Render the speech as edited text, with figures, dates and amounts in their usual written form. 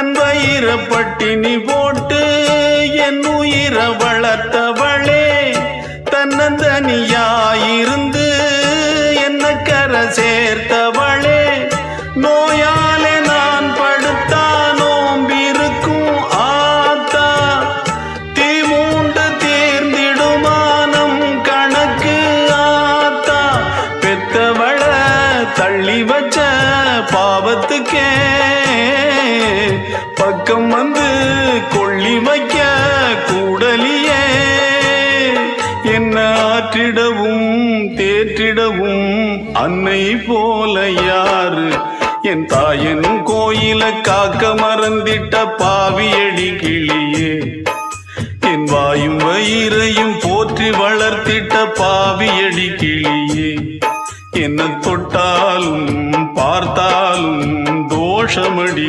தன் வயிற பட்டினி போட்டு என் உயிர வளர்த்தவளே, தன்னந்தனியாயிருந்து என்ன கரை சேர்த்தவளே, நோயாலே நான் படுத்தா நோம்பிருக்கும் ஆத்தா, தீ மூண்டு தீர்ந்திடுமானம் கணக்கு ஆத்தா, பெத்தவள தள்ளி வச்ச பாவத்துக்கே பக்கம் வந்து கொள்ளி வைக்க கூடலியே, என்ன ஆற்றிடவும் தேற்றிடவும் அன்னை போல யாரு, என் தாயன் கோயில காக்க மறந்திட்ட பாவியடி கிளியே, என் வாயும் வயிறையும் போற்றி வளர்த்திட்ட பாவியடி கிளியே, என்ன தொட்டாலும் பார்த்தாலும் தோஷமடி